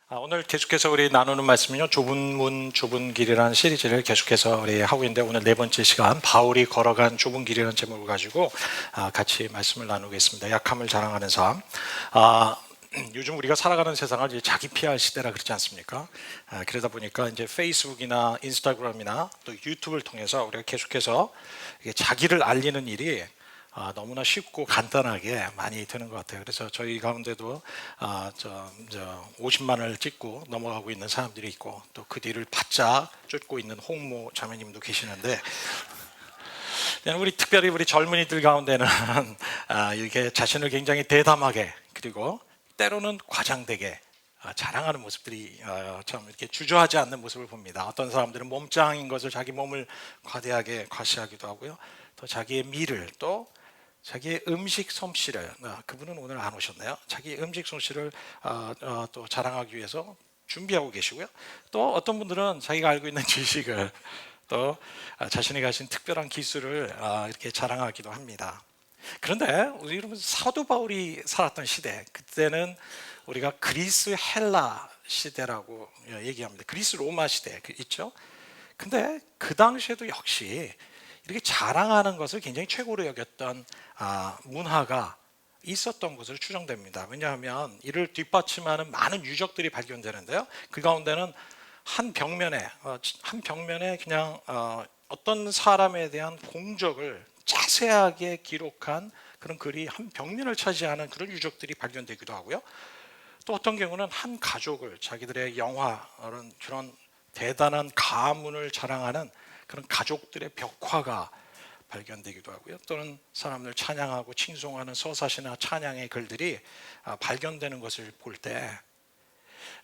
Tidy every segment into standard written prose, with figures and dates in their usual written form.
오늘 계속해서 우리 나누는 말씀은요, 좁은 문, 좁은 길이라는 시리즈를 계속해서 우리 하고 있는데, 오늘 네 번째 시간, 바울이 걸어간 좁은 길이라는 제목을 가지고 같이 말씀을 나누겠습니다. 약함을 자랑하는 삶. 요즘 우리가 살아가는 세상은 이제 자기 PR 시대라 그러지 않습니까? 그러다 보니까 이제 페이스북이나 인스타그램이나 또 유튜브를 통해서 우리가 계속해서 자기를 알리는 일이 너무나 쉽고 간단하게 많이 되는 것 같아요. 그래서 저희 가운데도 50만을 찍고 넘어가고 있는 사람들이 있고, 또 그 뒤를 바짝 쫓고 있는 홍모 자매님도 계시는데, 우리 특별히 우리 젊은이들 가운데는 이렇게 자신을 굉장히 대담하게, 그리고 때로는 과장되게 자랑하는 모습들이 참 이렇게 주저하지 않는 모습을 봅니다. 어떤 사람들은 몸짱인 것을, 자기 몸을 과대하게 과시하기도 하고요. 또 자기의 미를, 또 자기의 음식 솜씨를, 그분은 오늘 안 오셨나요? 자기 음식 솜씨를 또 자랑하기 위해서 준비하고 계시고요. 또 어떤 분들은 자기가 알고 있는 지식을, 또 자신이 가진 특별한 기술을 이렇게 자랑하기도 합니다. 그런데 우리 여러분, 사도 바울이 살았던 시대, 그때는 우리가 그리스 헬라 시대라고 얘기합니다. 그리스 로마 시대 있죠. 근데 그 당시에도 역시 이렇게 자랑하는 것을 굉장히 최고로 여겼던 문화가 있었던 것으로 추정됩니다. 왜냐하면 이를 뒷받침하는 많은 유적들이 발견되는데요, 그 가운데는 한 벽면에 그냥 어떤 사람에 대한 공적을 자세하게 기록한 그런 글이 한 벽면을 차지하는 그런 유적들이 발견되기도 하고요. 또 어떤 경우는 한 가족을, 자기들의 영화, 그런 대단한 가문을 자랑하는 그런 가족들의 벽화가 발견되기도 하고요. 또는 사람들 찬양하고 칭송하는 서사시나 찬양의 글들이 발견되는 것을 볼 때,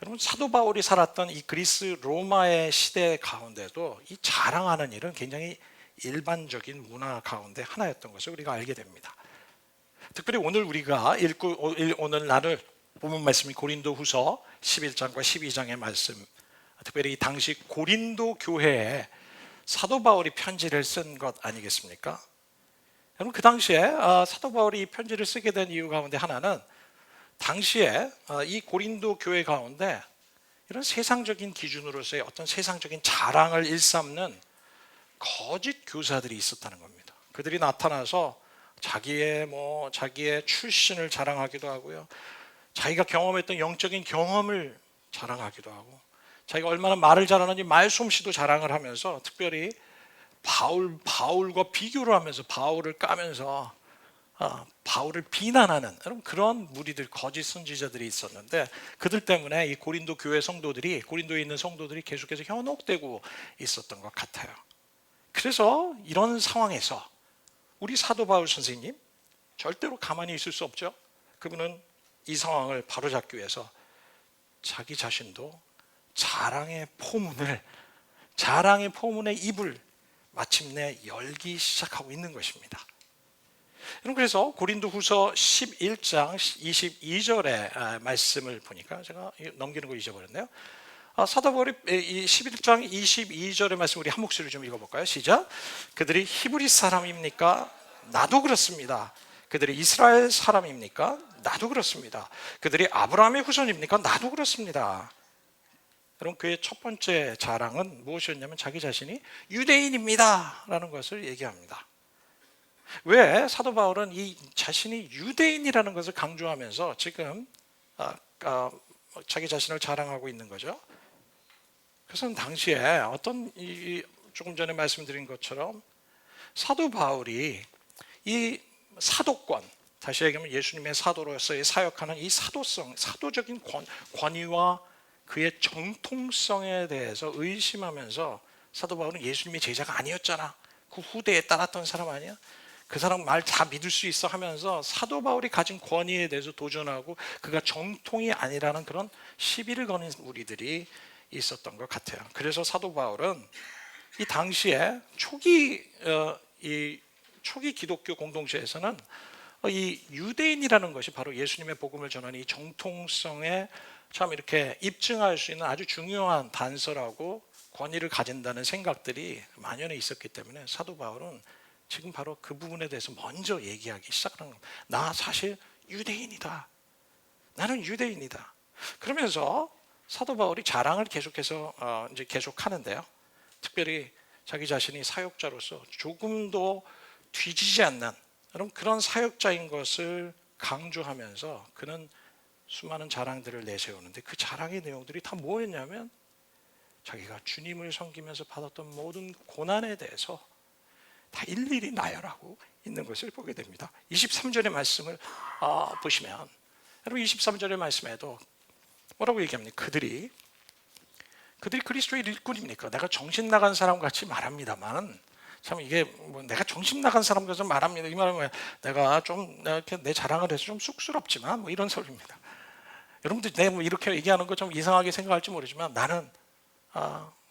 여러분, 사도 바울이 살았던 이 그리스 로마의 시대 가운데도 이 자랑하는 일은 굉장히 일반적인 문화 가운데 하나였던 것을 우리가 알게 됩니다. 특별히 오늘 우리가 오늘 나눌 본문 말씀이 고린도 후서 11장과 12장의 말씀, 특별히 당시 고린도 교회에 사도 바울이 편지를 쓴 것 아니겠습니까? 여러분, 그 당시에 사도 바울이 이 편지를 쓰게 된 이유 가운데 하나는, 당시에 이 고린도 교회 가운데 이런 세상적인 기준으로서의 어떤 세상적인 자랑을 일삼는 거짓 교사들이 있었다는 겁니다. 그들이 나타나서 자기의 출신을 자랑하기도 하고요, 자기가 경험했던 영적인 경험을 자랑하기도 하고, 자기가 얼마나 말을 잘하는지 말솜씨도 자랑을 하면서, 특별히 바울과 비교를 하면서 바울을 까면서 바울을 비난하는 그런 무리들, 거짓 선지자들이 있었는데, 그들 때문에 이 고린도에 있는 성도들이 계속해서 현혹되고 있었던 것 같아요. 그래서 이런 상황에서 우리 사도 바울 선생님 절대로 가만히 있을 수 없죠. 그분은 이 상황을 바로잡기 위해서 자기 자신도 자랑의 포문의 입을 마침내 열기 시작하고 있는 것입니다. 그래서 고린도 후서 11장 22절의 말씀을 보니까, 제가 넘기는 거 잊어버렸네요. 사도 바울이 이 11장 22절의 말씀, 우리 한 목소리로 좀 읽어볼까요? 시작. 그들이 히브리 사람입니까? 나도 그렇습니다. 그들이 이스라엘 사람입니까? 나도 그렇습니다. 그들이 아브라함의 후손입니까? 나도 그렇습니다. 여러분, 그의 첫 번째 자랑은 무엇이었냐면, 자기 자신이 유대인입니다 라는 것을 얘기합니다. 왜 사도 바울은 이 자신이 유대인이라는 것을 강조하면서 지금 자기 자신을 자랑하고 있는 거죠? 그것은 당시에 조금 전에 말씀드린 것처럼 사도 바울이 이 사도권, 다시 얘기하면 예수님의 사도로서의 사역하는 이 사도적인 권위와 그의 정통성에 대해서 의심하면서, 사도 바울은 예수님의 제자가 아니었잖아, 그 후대에 따랐던 사람 아니야, 그 사람 말 다 믿을 수 있어 하면서 사도 바울이 가진 권위에 대해서 도전하고, 그가 정통이 아니라는 그런 시비를 거는 우리들이 있었던 것 같아요. 그래서 사도 바울은 이 당시에 초기 기독교 공동체에서는 이 유대인이라는 것이 바로 예수님의 복음을 전하는 이 정통성에 참 이렇게 입증할 수 있는 아주 중요한 단서라고 권위를 가진다는 생각들이 만연해 있었기 때문에, 사도 바울은 지금 바로 그 부분에 대해서 먼저 얘기하기 시작하는 겁니다. 나 사실 유대인이다. 나는 유대인이다. 그러면서 사도 바울이 자랑을 계속해서 이제 계속하는데요. 특별히 자기 자신이 사역자로서 조금도 뒤지지 않는 그런 사역자인 것을 강조하면서 그는 수많은 자랑들을 내세우는데 그 자랑의 내용들이 다 뭐였냐면 자기가 주님을 섬기면서 받았던 모든 고난에 대해서 다 일일이 나열하고 있는 것을 보게 됩니다. 23절의 말씀을 보시면 여러분 23절의 말씀에도 뭐라고 얘기합니까? 그들이 그리스도의 일꾼입니까? 내가 정신 나간 사람 같이 말합니다만 참 이게 뭐 내가 정신 나간 사람 같이 말합니다. 이 말은 내가 이렇게 내 자랑을 해서 좀 쑥스럽지만 뭐 이런 소리입니다. 여러분들 내가 뭐 이렇게 얘기하는 거 좀 이상하게 생각할지 모르지만 나는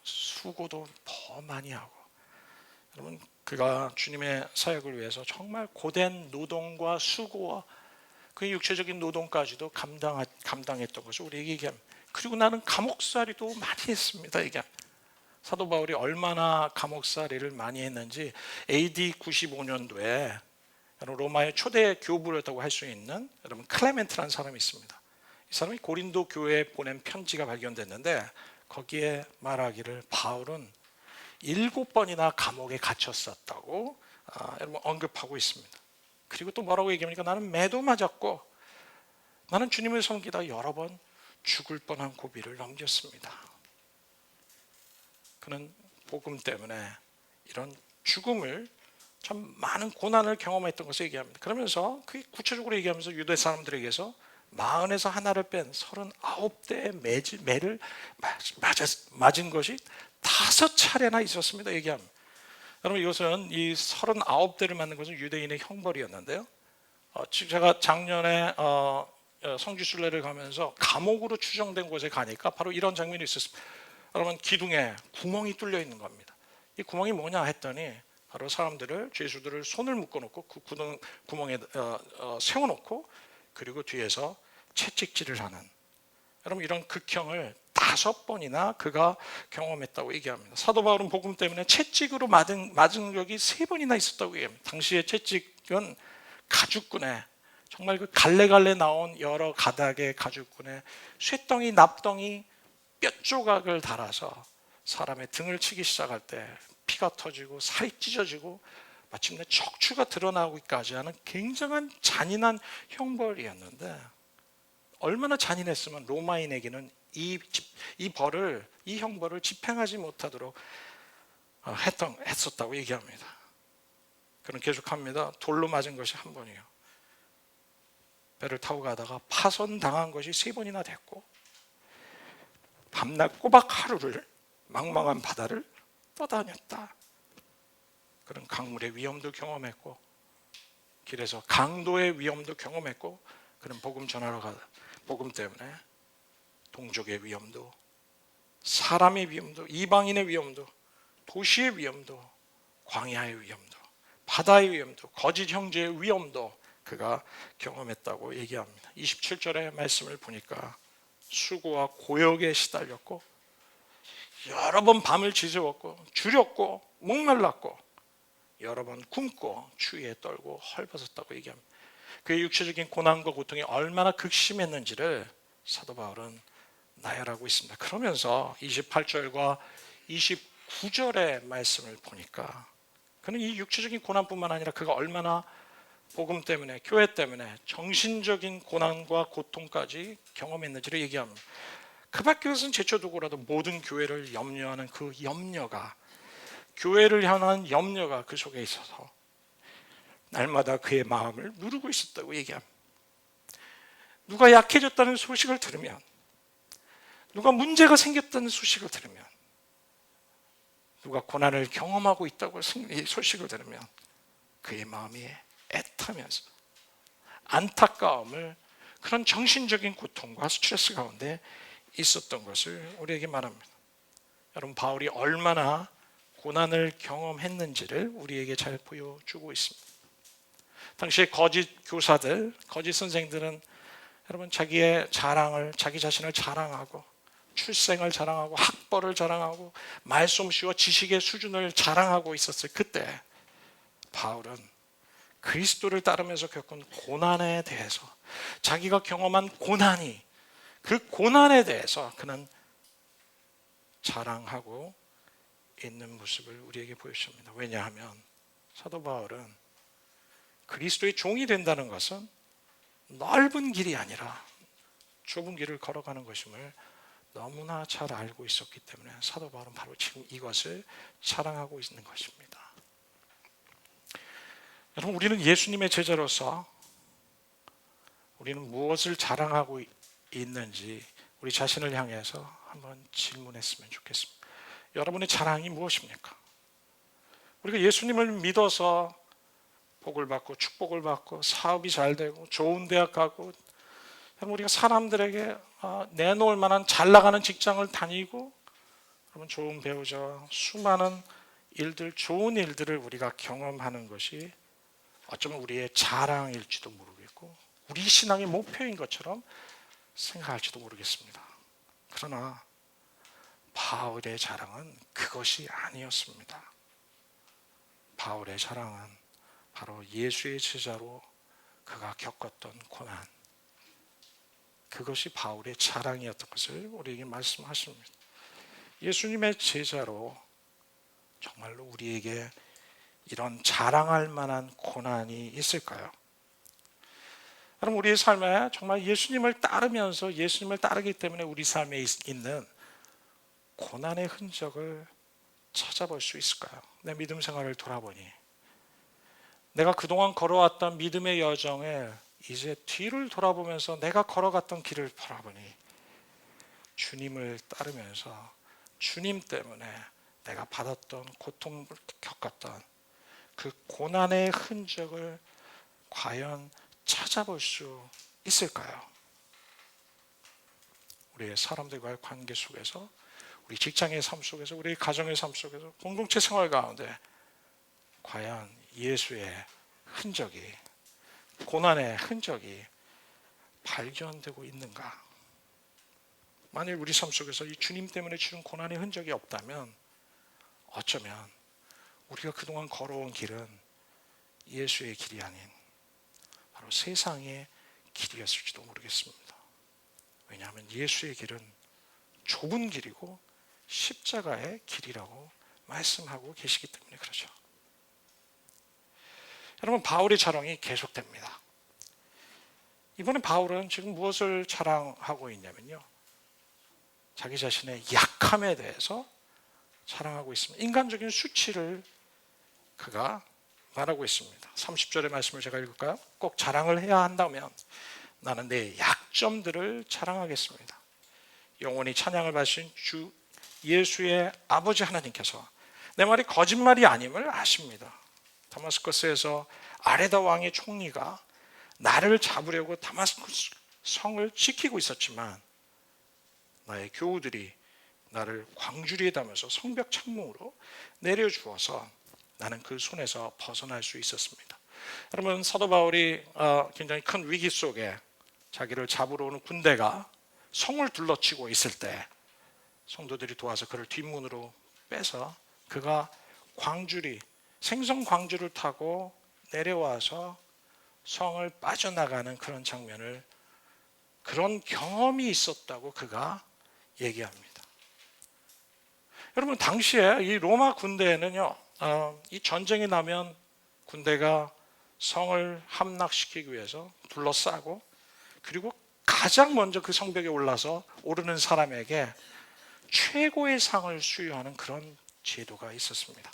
수고도 더 많이 하고 여러분 그가 주님의 사역을 위해서 정말 고된 노동과 수고와 그 육체적인 노동까지도 감당했던 것을 우리에게 얘기합니다. 그리고 나는 감옥살이도 많이 했습니다. 이게 사도 바울이 얼마나 감옥살이를 많이 했는지 AD 95년도에 로마의 초대 교부였다고 할 수 있는 여러분 클레멘트라는 사람이 있습니다. 이 사람이 고린도 교회에 보낸 편지가 발견됐는데 거기에 말하기를 바울은 7번이나 감옥에 갇혔었다고 여러분 언급하고 있습니다. 그리고 또 뭐라고 얘기합니까? 나는 매도 맞았고 나는 주님을 섬기다 여러 번 죽을 뻔한 고비를 넘겼습니다. 그는 복음 때문에 이런 죽음을 참 많은 고난을 경험했던 것을 얘기합니다. 그러면서 그 구체적으로 얘기하면서 유대 사람들에게서 40에서 하나를 뺀 39대의 매를 맞은 것이 5차례나 있었습니다. 얘기합니다. 여러분 이것은 이 39대를 맞는 것은 유대인의 형벌이었는데요. 제가 작년에 성지순례를 가면서 감옥으로 추정된 곳에 가니까 바로 이런 장면이 있었습니다. 여러분 기둥에 구멍이 뚫려 있는 겁니다. 이 구멍이 뭐냐 했더니 바로 사람들을 죄수들을 손을 묶어놓고 그 구멍에 세워놓고 그리고 뒤에서 채찍질을 하는 여러분 이런 극형을 5번이나 그가 경험했다고 얘기합니다. 사도 바울은 복음 때문에 채찍으로 맞은 적이 3번이나 있었다고 얘기합니다. 당시의 채찍은 가죽끈에 정말 그 갈래갈래 나온 여러 가닥의 가죽끈에 쇠덩이, 납덩이, 뼈 조각을 달아서 사람의 등을 치기 시작할 때 피가 터지고 살이 찢어지고 마침내 척추가 드러나기까지 하는 굉장한 잔인한 형벌이었는데 얼마나 잔인했으면 로마인에게는 이 형벌을 집행하지 못하도록 했었다고 얘기합니다. 그는 계속합니다. 돌로 맞은 것이 1번이요. 배를 타고 가다가 파손당한 것이 3번이나 됐고 밤낮 꼬박 하루를 망망한 바다를 떠다녔다. 그런 강물의 위험도 경험했고 길에서 강도의 위험도 경험했고 그런 복음 전하러 가다 복음 때문에 동족의 위험도 사람의 위험도 이방인의 위험도 도시의 위험도 광야의 위험도 바다의 위험도 거짓 형제의 위험도 그가 경험했다고 얘기합니다. 27절의 말씀을 보니까 수고와 고역에 시달렸고 여러 번 밤을 지새웠고 줄였고 목말랐고 여러 번 굶고 추위에 떨고 헐벗었다고 얘기합니다. 그의 육체적인 고난과 고통이 얼마나 극심했는지를 사도 바울은 나열하고 있습니다. 그러면서 28절과 29절의 말씀을 보니까 그는 이 육체적인 고난뿐만 아니라 그가 얼마나 복음 때문에 교회 때문에 정신적인 고난과 고통까지 경험했는지를 얘기합니다. 그 밖에서는 제쳐두고라도 모든 교회를 염려하는 그 염려가 교회를 향한 염려가 그 속에 있어서 날마다 그의 마음을 누르고 있었다고 얘기합니다. 누가 약해졌다는 소식을 들으면 누가 문제가 생겼다는 소식을 들으면 누가 고난을 경험하고 있다고 소식을 들으면 그의 마음이 애타면서 안타까움을 그런 정신적인 고통과 스트레스 가운데 있었던 것을 우리에게 말합니다. 여러분 바울이 얼마나 고난을 경험했는지를 우리에게 잘 보여주고 있습니다. 당시에 거짓 교사들, 거짓 선생들은 여러분 자기의 자기 자신을 자랑하고 출생을 자랑하고 학벌을 자랑하고 말솜씨와 지식의 수준을 자랑하고 있었을 그때 바울은 그리스도를 따르면서 겪은 고난에 대해서 자기가 경험한 고난이 그 고난에 대해서 그는 자랑하고 있는 모습을 우리에게 보여줍니다. 왜냐하면 사도 바울은 그리스도의 종이 된다는 것은 넓은 길이 아니라 좁은 길을 걸어가는 것임을 너무나 잘 알고 있었기 때문에 사도 바울은 바로 지금 이것을 자랑하고 있는 것입니다. 여러분, 우리는 예수님의 제자로서 우리는 무엇을 자랑하고 있는지 우리 자신을 향해서 한번 질문했으면 좋겠습니다. 여러분의 자랑이 무엇입니까? 우리가 예수님을 믿어서 복을 받고 축복을 받고 사업이 잘 되고 좋은 대학 가고, 여러분 우리가 사람들에게 내놓을 만한 잘 나가는 직장을 다니고, 여러분 좋은 배우자와 수많은 일들, 좋은 일들을 우리가 경험하는 것이 어쩌면 우리의 자랑일지도 모르겠고 우리 신앙의 목표인 것처럼 생각할지도 모르겠습니다. 그러나 바울의 자랑은 그것이 아니었습니다. 바울의 자랑은 바로 예수의 제자로 그가 겪었던 고난, 그것이 바울의 자랑이었던 것을 우리에게 말씀하십니다. 예수님의 제자로 정말로 우리에게 이런 자랑할 만한 고난이 있을까요? 여러분, 우리의 삶에 정말 예수님을 따르면서 예수님을 따르기 때문에 우리 삶에 있는 고난의 흔적을 찾아볼 수 있을까요? 내 믿음 생활을 돌아보니 내가 그동안 걸어왔던 믿음의 여정에 이제 뒤를 돌아보면서 내가 걸어갔던 길을 바라보니 주님을 따르면서 주님 때문에 내가 받았던 고통을 겪었던 그 고난의 흔적을 과연 찾아볼 수 있을까요? 우리의 사람들과의 관계 속에서, 우리 직장의 삶 속에서, 우리 가정의 삶 속에서, 공동체 생활 가운데 과연 예수의 흔적이, 고난의 흔적이 발견되고 있는가? 만일 우리 삶 속에서 이 주님 때문에 치른 고난의 흔적이 없다면 어쩌면 우리가 그동안 걸어온 길은 예수의 길이 아닌 바로 세상의 길이었을지도 모르겠습니다. 왜냐하면 예수의 길은 좁은 길이고 십자가의 길이라고 말씀하고 계시기 때문에 그렇죠. 여러분, 바울의 자랑이 계속됩니다. 이번에 바울은 지금 무엇을 자랑하고 있냐면요, 자기 자신의 약함에 대해서 자랑하고 있습니다. 인간적인 수치를 그가 말하고 있습니다. 30절의 말씀을 제가 읽을까요? 꼭 자랑을 해야 한다면 나는 내 약점들을 자랑하겠습니다. 영원히 찬양을 받으신 주 예수의 아버지 하나님께서 내 말이 거짓말이 아님을 아십니다. 다마스커스에서 아레다 왕의 총리가 나를 잡으려고 다마스커스 성을 지키고 있었지만 나의 교우들이 나를 광주리에 담아서 성벽 창문으로 내려주어서 나는 그 손에서 벗어날 수 있었습니다. 여러분, 사도 바울이 굉장히 큰 위기 속에 자기를 잡으러 오는 군대가 성을 둘러치고 있을 때 성도들이 도와서 그를 뒷문으로 빼서 그가 광주리, 생선 광주를 타고 내려와서 성을 빠져나가는 그런 장면을, 그런 경험이 있었다고 그가 얘기합니다. 여러분, 당시에 이 로마 군대에는요, 이 전쟁이 나면 군대가 성을 함락시키기 위해서 둘러싸고, 그리고 가장 먼저 그 성벽에 올라서 오르는 사람에게 최고의 상을 수여하는 그런 제도가 있었습니다.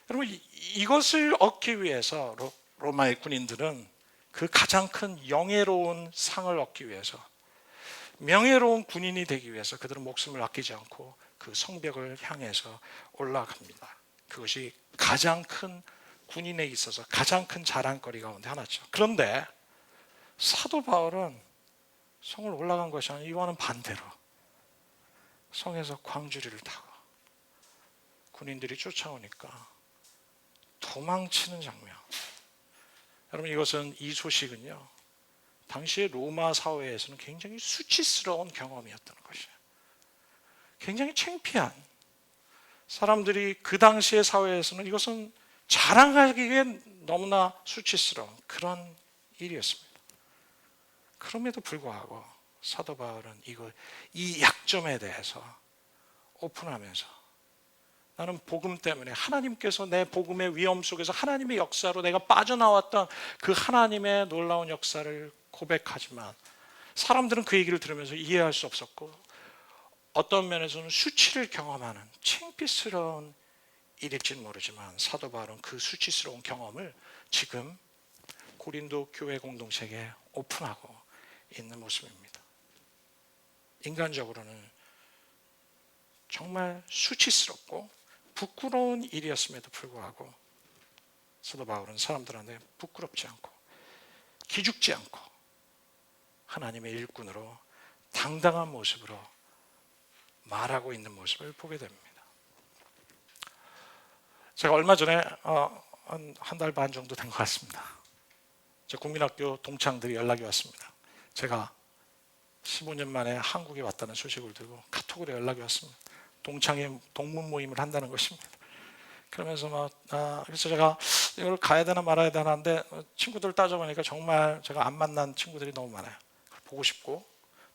여러분, 이것을 얻기 위해서 로마의 군인들은 그 가장 큰 영예로운 상을 얻기 위해서, 명예로운 군인이 되기 위해서 그들은 목숨을 아끼지 않고 그 성벽을 향해서 올라갑니다. 그것이 가장 큰, 군인에 있어서 가장 큰 자랑거리 가운데 하나죠. 그런데 사도 바울은 성을 올라간 것이 아니라 이와는 반대로 성에서 광주리를 타고 군인들이 쫓아오니까 도망치는 장면. 여러분, 이것은, 이 소식은요, 당시의 로마 사회에서는 굉장히 수치스러운 경험이었다는 것이에요. 굉장히 창피한, 사람들이 그 당시의 사회에서는 이것은 자랑하기엔 너무나 수치스러운 그런 일이었습니다. 그럼에도 불구하고 사도 바울은 이 약점에 대해서 오픈하면서 나는 복음 때문에 하나님께서 내 복음의 위험 속에서 하나님의 역사로 내가 빠져나왔던 그 하나님의 놀라운 역사를 고백하지만 사람들은 그 얘기를 들으면서 이해할 수 없었고 어떤 면에서는 수치를 경험하는 창피스러운 일일지는 모르지만 사도 바울은 그 수치스러운 경험을 지금 고린도 교회 공동체에 오픈하고 있는 모습입니다. 인간적으로는 정말 수치스럽고 부끄러운 일이었음에도 불구하고 사도 바울은 사람들한테 부끄럽지 않고 기죽지 않고 하나님의 일꾼으로 당당한 모습으로 말하고 있는 모습을 보게 됩니다. 제가 얼마 전에 한 달 반 정도 된 것 같습니다. 제 국민학교 동창들이 연락이 왔습니다. 제가 15년 만에 한국에 왔다는 소식을 듣고 카톡으로 연락이 왔습니다. 동창회 동문 모임을 한다는 것입니다. 그러면서 그래서 제가 이걸 가야 되나 말아야 되나인데 친구들 따져보니까 정말 제가 안 만난 친구들이 너무 많아요. 보고 싶고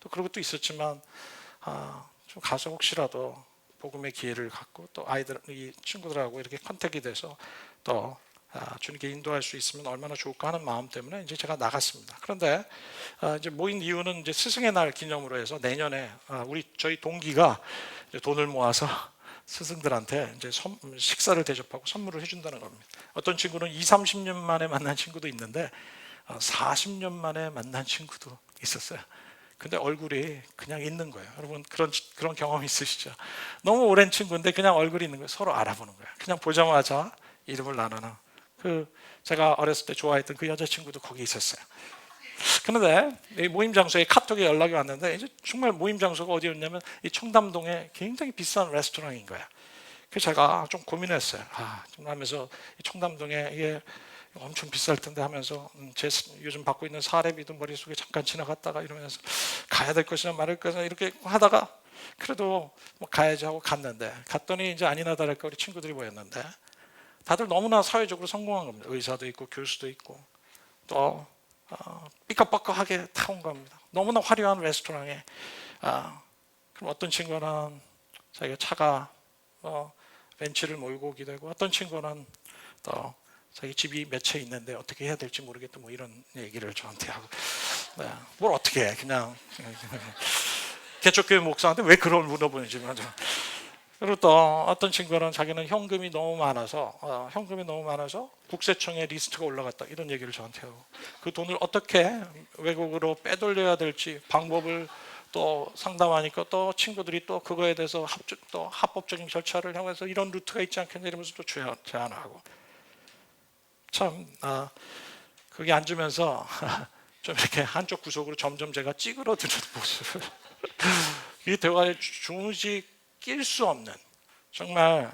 또 그런 것도 있었지만 좀 가서 혹시라도 복음의 기회를 갖고 또 이 친구들하고 이렇게 컨택이 돼서 또 주님께 인도할 수 있으면 얼마나 좋을까 하는 마음 때문에 이제 제가 나갔습니다. 그런데 이제 모인 이유는 이제 스승의 날 기념으로 해서 내년에 저희 동기가 이제 돈을 모아서 스승들한테 이제 식사를 대접하고 선물을 해준다는 겁니다. 어떤 친구는 20, 30년 만에 만난 친구도 있는데 40년 만에 만난 친구도 있었어요. 근데 얼굴이 그냥 있는 거예요. 여러분 그런 경험 있으시죠? 너무 오랜 친구인데 그냥 얼굴이 있는 거예요. 서로 알아보는 거예요. 그냥 보자마자 이름을 나누는 제가 어렸을 때 좋아했던 그 여자친구도 거기 있었어요. 그런데 이 모임 장소에 카톡에 연락이 왔는데 이제 정말 모임 장소가 어디였냐면 이 청담동에 굉장히 비싼 레스토랑인 거예요. 그래서 제가 좀 고민했어요. 좀 하면서 이 청담동에 이게 엄청 비쌀 텐데 하면서 제 요즘 받고 있는 사례비도 머릿속에 잠깐 지나갔다가 이러면서 가야 될 것이나 말할 것이나 이렇게 하다가 그래도 뭐 가야지 하고 갔더니 이제 아니나 다를까 우리 친구들이 모였는데 다들 너무나 사회적으로 성공한 겁니다. 의사도 있고 교수도 있고 또 삐까뻔까하게 타온 겁니다. 너무나 화려한 레스토랑에 그럼 어떤 친구는 자기가 차가 벤츠를 몰고 오기도 하고 어떤 친구는 또 자기 집이 몇 채 있는데 어떻게 해야 될지 모르겠다 뭐 이런 얘기를 저한테 하고 뭘 어떻게 해 그냥 개척교회 목사한테 왜 그걸 물어보는지 그리고 또 어떤 친구는 자기는 현금이 너무 많아서 국세청에 리스트가 올라갔다 이런 얘기를 저한테 하고 그 돈을 어떻게 외국으로 빼돌려야 될지 방법을 또 상담하니까 또 친구들이 또 그거에 대해서 또 합법적인 절차를 하면서 이런 루트가 있지 않겠냐 이러면서 또 제안하고 참 거기 앉으면서 좀 이렇게 한쪽 구석으로 점점 제가 찌그러드는 모습을 이 대화에 중지 낄 수 없는 정말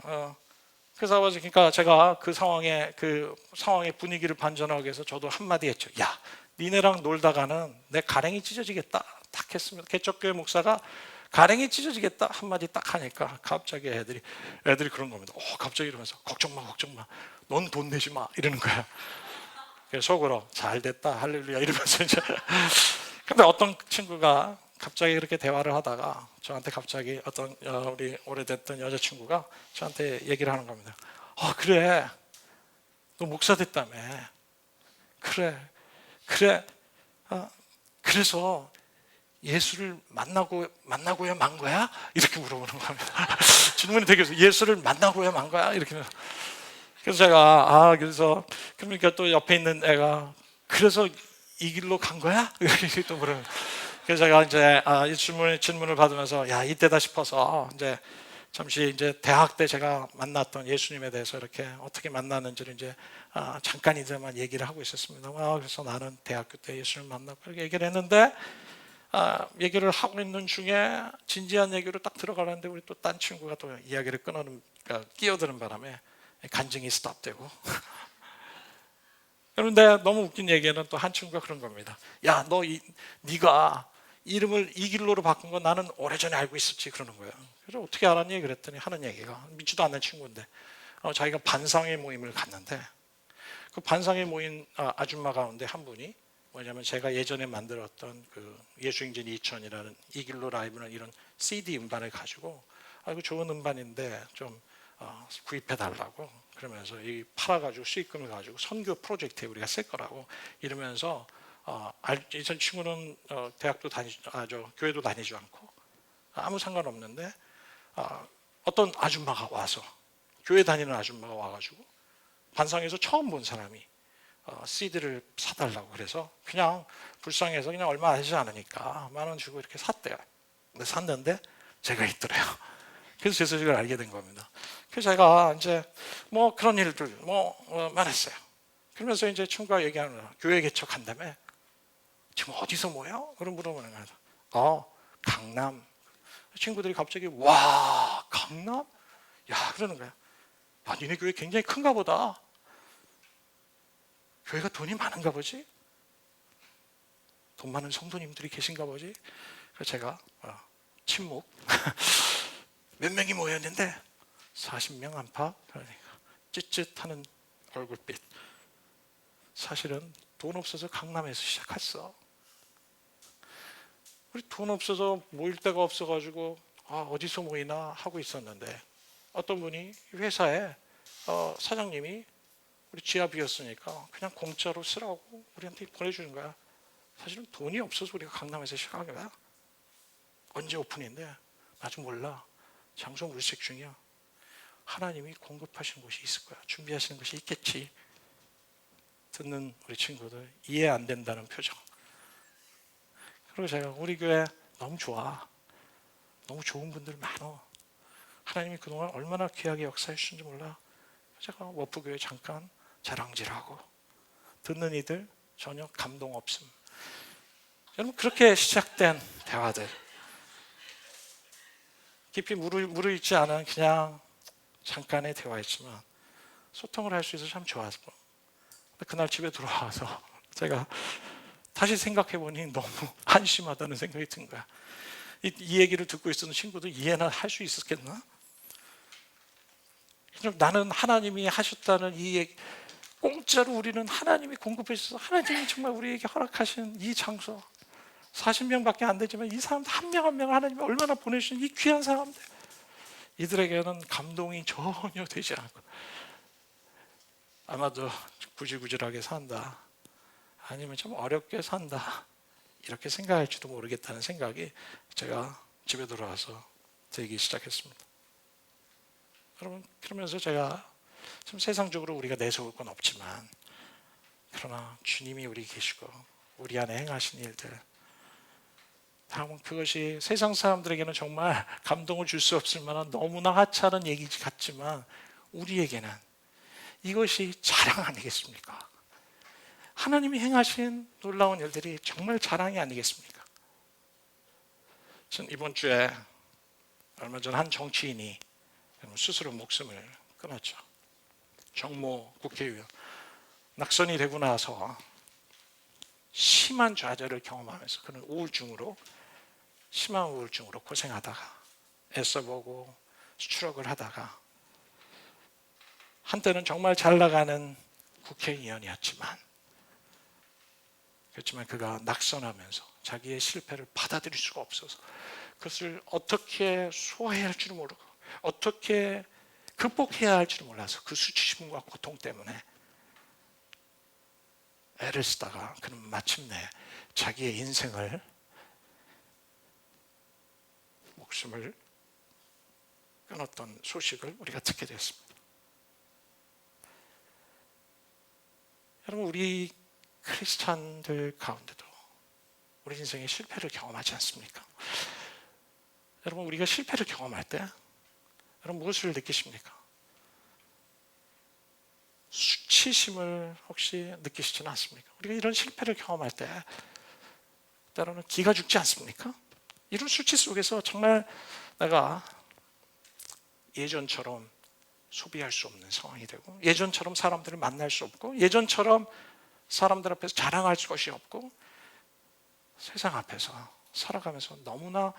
그래서 그러니까 제가 그 상황의 분위기를 반전하기 위해서 저도 한마디 했죠. 야, 니네랑 놀다가는 내 가랭이 찢어지겠다. 딱 했습니다. 개척교회 목사가 가랭이 찢어지겠다 한마디 딱 하니까 갑자기 애들이 그런 겁니다. 갑자기 이러면서 걱정 마. 넌 돈 내지 마 이러는 거야. 그래서 속으로 잘 됐다 할렐루야 이러면서 이제 근데 어떤 친구가 갑자기 그렇게 대화를 하다가 저한테 갑자기 어떤 우리 오래됐던 여자친구가 저한테 얘기를 하는 겁니다. 그래 너 목사 됐다며. 그래 그래서 예수를 만나고야 만 거야? 이렇게 물어보는 겁니다. 질문이 되게 예수를 만나고야 만 거야? 이렇게. 그래서 제가 그래서 그러니까 또 옆에 있는 애가 그래서 이 길로 간 거야? 이렇게 또 물어요. 그래서 제가 이제 이 질문을 받으면서 이때다 싶어서 이제 잠시 이제 대학 때 제가 만났던 예수님에 대해서 이렇게 어떻게 만났는지를 이제 잠깐이지만 얘기를 하고 있었습니다. 그래서 나는 대학교 때 예수님을 만나고 이렇게 얘기를 했는데 얘기를 하고 있는 중에 진지한 얘기로 딱 들어가는데 우리 또 딴 친구가 또 이야기를 끼어드는 바람에 간증이 스탑되고 그런데 너무 웃긴 얘기는 또 한 친구가 그런 겁니다. 야, 네가 이름을 이 길로로 바꾼 거 나는 오래전에 알고 있었지 그러는 거예요. 그래서 어떻게 알았니? 그랬더니 하는 얘기가 믿지도 않는 친구인데 자기가 반상회 모임을 갔는데 그 반상회 모임 아줌마 가운데 한 분이 뭐냐면 제가 예전에 만들었던 그 예수행전 2000이라는 이 길로 라이브는 이런 CD 음반을 가지고 이거 좋은 음반인데 좀 구입해 달라고 그러면서 이 팔아가지고 수익금을 가지고 선교 프로젝트에 우리가 쓸 거라고 이러면서 이 친구는 대학도 교회도 다니지 않고 아무 상관없는데 어떤 아줌마가 와서 교회 다니는 아줌마가 와가지고 관상에서 처음 본 사람이 CD를 사달라고 그래서 그냥 불쌍해서 그냥 얼마 하지 않으니까 10,000원 주고 이렇게 샀대요. 근데 샀는데 제가 있더래요. 그래서 제 소식을 알게 된 겁니다. 그래서 제가 이제 뭐 그런 일들 말했어요. 그러면서 이제 친구가 얘기하는 거야. 교회 개척한다며? 지금 어디서 모여? 그럼 물어보는 거야. 강남. 친구들이 갑자기 와 강남? 야 그러는 거야. 야 니네 교회 굉장히 큰가 보다. 교회가 돈이 많은가 보지? 돈 많은 성도님들이 계신가 보지? 그래서 제가 침묵 몇 명이 모였는데 40명 안팎 그러니까 찌릿하는 얼굴빛 사실은 돈 없어서 강남에서 시작했어. 우리 돈 없어서 모일 데가 없어가지고 어디서 모이나 하고 있었는데 어떤 분이 회사에 사장님이 우리 지하 비었으니까 그냥 공짜로 쓰라고 우리한테 보내주는 거야. 사실은 돈이 없어서 우리가 강남에서 시작한 거야. 언제 오픈인데? 아직 몰라. 장소 물색 중이야. 하나님이 공급하시는 곳이 있을 거야. 준비하시는 것이 있겠지. 듣는 우리 친구들 이해 안 된다는 표정. 그리고 제가 우리 교회 너무 좋아. 너무 좋은 분들 많아. 하나님이 그동안 얼마나 귀하게 역사해 주신지 몰라. 제가 워프교회 잠깐 자랑질하고 듣는 이들 전혀 감동 없음. 여러분 그렇게 시작된 대화들 깊이 무르익지 않은 그냥 잠깐의 대화였지만 소통을 할 수 있어서 참 좋았고 그날 집에 들어와서 제가 다시 생각해보니 너무 한심하다는 생각이 든 거야. 이 얘기를 듣고 있었던 친구도 이해는 할 수 있었겠나? 나는 하나님이 하셨다는 이 얘기 공짜로 우리는 하나님이 공급해 주셔서 하나님이 정말 우리에게 허락하신 이 장소 40명밖에 안 되지만 이 사람들 한 명 한 명을 하나님이 얼마나 보내주신 이 귀한 사람들 이들에게는 감동이 전혀 되지 않고 아마도 구질구질하게 산다 아니면 좀 어렵게 산다 이렇게 생각할지도 모르겠다는 생각이 제가 집에 돌아와서 들기 시작했습니다. 여러분 그러면서 제가 참 세상적으로 우리가 내세울 건 없지만 그러나 주님이 우리 계시고 우리 안에 행하신 일들 다음은 그것이 세상 사람들에게는 정말 감동을 줄 수 없을 만한 너무나 하찮은 얘기 같지만 우리에게는 이것이 자랑 아니겠습니까? 하나님이 행하신 놀라운 일들이 정말 자랑이 아니겠습니까? 전 이번 주에 얼마 전 한 정치인이 스스로 목숨을 끊었죠. 정모 국회의원 낙선이 되고 나서 심한 좌절을 경험하면서 그는 심한 우울증으로 고생하다가 애써보고 수출력을 하다가 한때는 정말 잘 나가는 국회의원이었지만 그렇지만 그가 낙선하면서 자기의 실패를 받아들일 수가 없어서 그것을 어떻게 소화해야 할지를 모르고 어떻게 극복해야 할지를 몰라서 그 수치심과 고통 때문에 애를 쓰다가 그는 마침내 자기의 목숨을 끊었던 소식을 우리가 듣게 되었습니다. 여러분 우리 크리스찬들 가운데도 우리 인생에 실패를 경험하지 않습니까? 여러분 우리가 실패를 경험할 때 여러분 무엇을 느끼십니까? 수치심을 혹시 느끼시지는 않습니까? 우리가 이런 실패를 경험할 때 때로는 기가 죽지 않습니까? 이런 수치 속에서 정말 내가 예전처럼 소비할 수 없는 상황이 되고 예전처럼 사람들을 만날 수 없고 예전처럼 사람들 앞에서 자랑할 것이 없고 세상 앞에서 살아가면서 너무나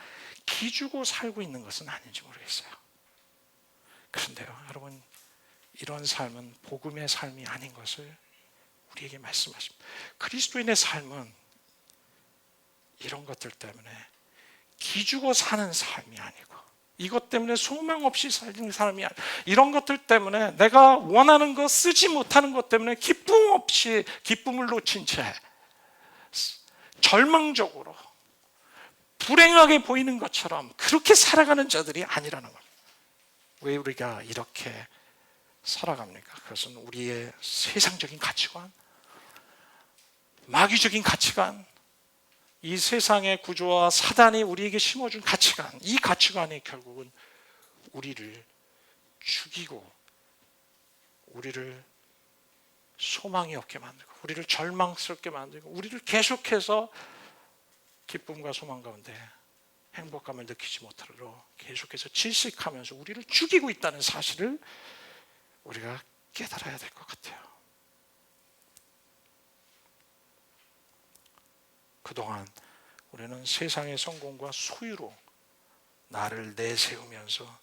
기주고 살고 있는 것은 아닌지 모르겠어요. 그런데요 여러분 이런 삶은 복음의 삶이 아닌 것을 우리에게 말씀하십니다. 그리스도인의 삶은 이런 것들 때문에 기죽어 사는 삶이 아니고, 이것 때문에 소망 없이 사는 삶이 아니고, 이런 것들 때문에 내가 원하는 거 쓰지 못하는 것 때문에 기쁨 없이 기쁨을 놓친 채 절망적으로 불행하게 보이는 것처럼 그렇게 살아가는 자들이 아니라는 겁니다. 왜 우리가 이렇게 살아갑니까? 그것은 우리의 세상적인 가치관, 마귀적인 가치관, 이 세상의 구조와 사단이 우리에게 심어준 가치관, 이 가치관이 결국은 우리를 죽이고 우리를 소망이 없게 만들고 우리를 절망스럽게 만들고 우리를 계속해서 기쁨과 소망 가운데 행복감을 느끼지 못하도록 계속해서 질식하면서 우리를 죽이고 있다는 사실을 우리가 깨달아야 될 것 같아요. 그동안 우리는 세상의 성공과 소유로 나를 내세우면서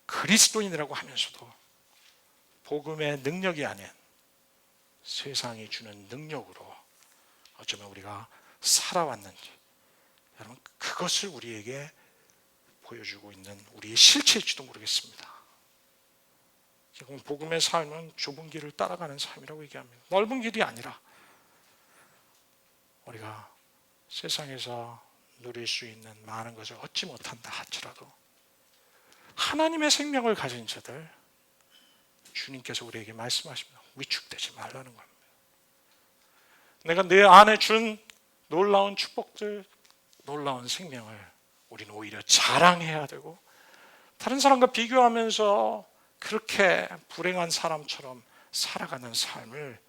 그리스도인이라고 하면서도 복음의 능력이 아닌 세상이 주는 능력으로 어쩌면 우리가 살아왔는지, 여러분 그것을 우리에게 보여주고 있는 우리의 실체일지도 모르겠습니다. 지금 복음의 삶은 좁은 길을 따라가는 삶이라고 얘기합니다. 넓은 길이 아니라 우리가 세상에서 누릴 수 있는 많은 것을 얻지 못한다 할지라도 하나님의 생명을 가진 자들, 주님께서 우리에게 말씀하십니다. 위축되지 말라는 겁니다. 내가 내 안에 준 놀라운 축복들, 놀라운 생명을 우리는 오히려 자랑해야 되고, 다른 사람과 비교하면서 그렇게 불행한 사람처럼 살아가는 삶을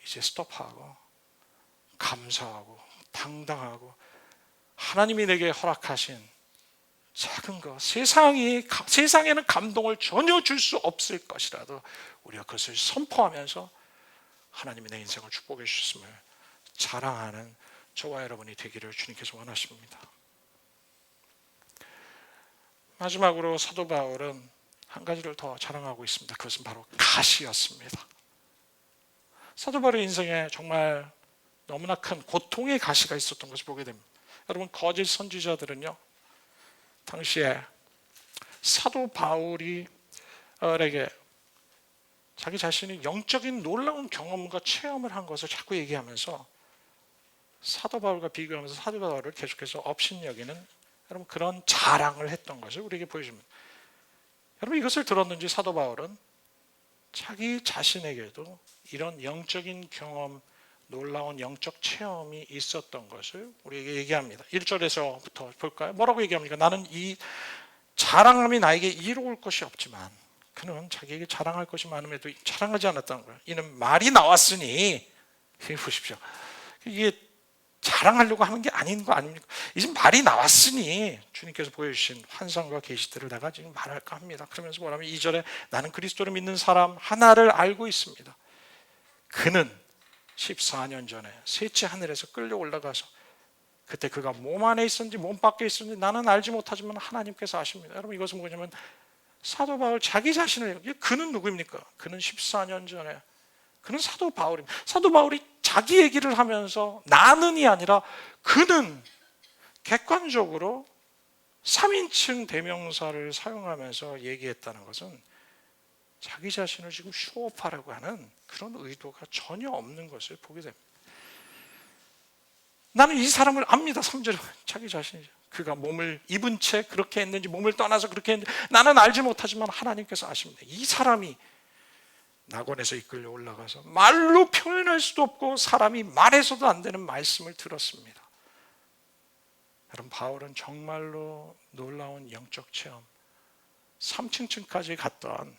이제 스톱하고 감사하고 당당하고 하나님이 내게 허락하신 작은 것, 세상에는 감동을 전혀 줄 수 없을 것이라도 우리가 그것을 선포하면서 하나님이 내 인생을 축복해 주셨음을 자랑하는 저와 여러분이 되기를 주님께서 원하십니다. 마지막으로 사도 바울은 한 가지를 더 자랑하고 있습니다. 그것은 바로 가시였습니다. 사도 바울의 인생에 정말 너무나 큰 고통의 가시가 있었던 것을 보게 됩니다. 여러분, 거짓 선지자들은요, 당시에 사도 바울에게 자기 자신이 영적인 놀라운 경험과 체험을 한 것을 자꾸 얘기하면서 사도 바울과 비교하면서 사도 바울을 계속해서 업신여기는 여러분 그런 자랑을 했던 것을 우리에게 보여줍니다. 여러분, 이것을 들었는지 사도 바울은 자기 자신에게도 이런 영적인 경험, 놀라운 영적 체험이 있었던 것을 우리에게 얘기합니다. 1절에서부터 볼까요? 뭐라고 얘기합니까? 나는 이 자랑함이 나에게 이로울 것이 없지만, 그는 자기에게 자랑할 것이 많음에도 자랑하지 않았다는 거예요. 이는 말이 나왔으니, 보십시오. 이게 자랑하려고 하는 게 아닌 거 아닙니까? 이제 말이 나왔으니 주님께서 보여주신 환상과 계시들을 내가 지금 말할까 합니다. 그러면서 뭐라면 2절에 나는 그리스도를 믿는 사람 하나를 알고 있습니다. 그는 14년 전에 셋째 하늘에서 끌려 올라가서 그때 그가 몸 안에 있었는지 몸 밖에 있었는지 나는 알지 못하지만 하나님께서 아십니다. 여러분, 이것은 뭐냐면 사도 바울 자기 자신을, 그는 누구입니까? 그는 14년 전에, 그는 사도 바울입니다. 사도 바울이 자기 얘기를 하면서 나는이 아니라 그는 객관적으로 3인칭 대명사를 사용하면서 얘기했다는 것은 자기 자신을 지금 쇼업하려고 하는 그런 의도가 전혀 없는 것을 보게 됩니다. 나는 이 사람을 압니다. 3절에 자기 자신이죠. 그가 몸을 입은 채 그렇게 했는지 몸을 떠나서 그렇게 했는지 나는 알지 못하지만 하나님께서 아십니다. 이 사람이 낙원에서 이끌려 올라가서 말로 표현할 수도 없고 사람이 말해서도 안 되는 말씀을 들었습니다. 여러분, 바울은 정말로 놀라운 영적 체험 3층까지 갔던,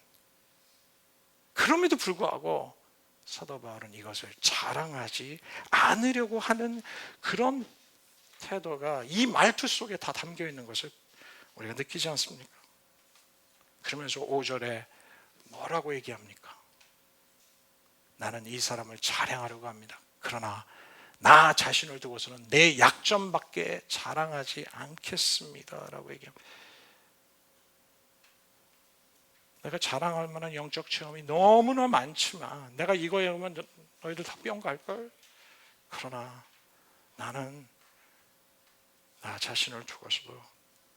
그럼에도 불구하고 사도 바울은 이것을 자랑하지 않으려고 하는 그런 태도가 이 말투 속에 다 담겨 있는 것을 우리가 느끼지 않습니까? 그러면서 5절에 뭐라고 얘기합니까? 나는 이 사람을 자랑하려고 합니다. 그러나 나 자신을 두고서는 내 약점밖에 자랑하지 않겠습니다 라고 얘기합니다. 내가 자랑할 만한 영적 체험이 너무나 많지만 내가 이거에 오면 너희들 다 뿅 갈걸? 그러나 나는 나 자신을 두고서도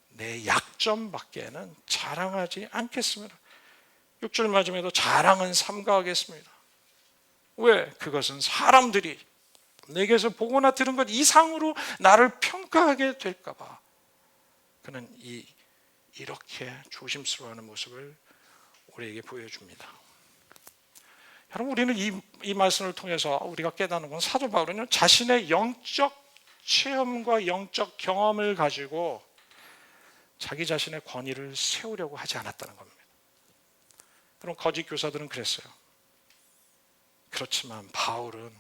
내 약점밖에는 자랑하지 않겠습니다. 6절 마지막에도 자랑은 삼가하겠습니다. 왜? 그것은 사람들이 내게서 보거나 들은 것 이상으로 나를 평가하게 될까 봐 그는 이렇게 조심스러워하는 모습을 우리에게 보여줍니다. 여러분, 우리는 이 말씀을 통해서 우리가 깨닫는 건 사도 바울은 자신의 영적 체험과 영적 경험을 가지고 자기 자신의 권위를 세우려고 하지 않았다는 겁니다. 그럼 거짓 교사들은 그랬어요. 그렇지만 바울은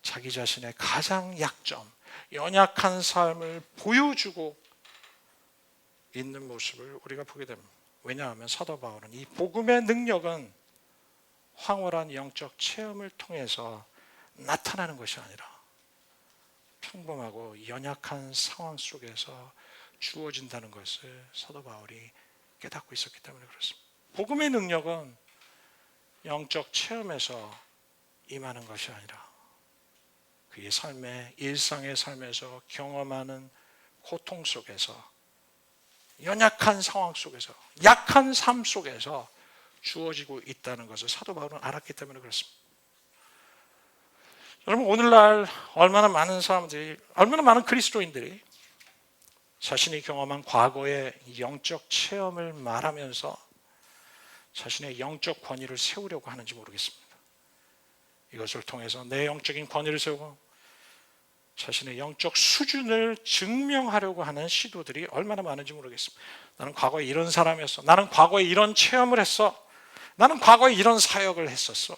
자기 자신의 가장 약점, 연약한 삶을 보여주고 있는 모습을 우리가 보게 됩니다. 왜냐하면 사도 바울은 이 복음의 능력은 황홀한 영적 체험을 통해서 나타나는 것이 아니라 평범하고 연약한 상황 속에서 주어진다는 것을 사도 바울이 깨닫고 있었기 때문에 그렇습니다. 복음의 능력은 영적 체험에서 임하는 것이 아니라 그의 삶의 일상의 삶에서 경험하는 고통 속에서 연약한 상황 속에서 약한 삶 속에서 주어지고 있다는 것을 사도 바울은 알았기 때문에 그렇습니다. 여러분, 오늘날 얼마나 많은 사람들이, 얼마나 많은 그리스도인들이 자신이 경험한 과거의 영적 체험을 말하면서 자신의 영적 권위를 세우려고 하는지 모르겠습니다. 이것을 통해서 내 영적인 권위를 세우고 자신의 영적 수준을 증명하려고 하는 시도들이 얼마나 많은지 모르겠습니다. 나는 과거에 이런 사람이었어. 나는 과거에 이런 체험을 했어. 나는 과거에 이런 사역을 했었어.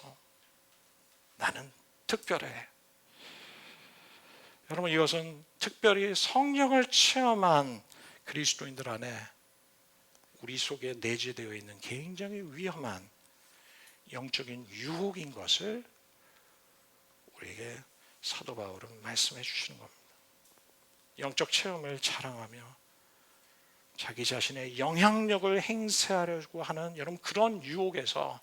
나는 특별해. 여러분, 이것은 특별히 성령을 체험한 그리스도인들 안에 우리 속에 내재되어 있는 굉장히 위험한 영적인 유혹인 것을 우리에게 사도 바울은 말씀해 주시는 겁니다. 영적 체험을 자랑하며 자기 자신의 영향력을 행사하려고 하는 여러분 그런 유혹에서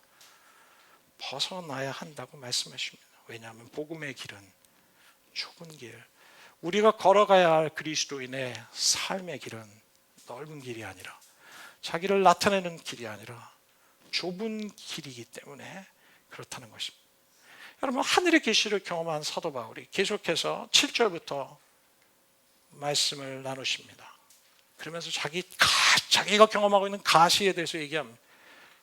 벗어나야 한다고 말씀하십니다. 왜냐하면 복음의 길은 좁은 길, 우리가 걸어가야 할 그리스도인의 삶의 길은 넓은 길이 아니라 자기를 나타내는 길이 아니라 좁은 길이기 때문에 그렇다는 것입니다. 여러분, 하늘의 계시를 경험한 사도 바울이 계속해서 7절부터 말씀을 나누십니다. 그러면서 자기가 경험하고 있는 가시에 대해서 얘기합니다.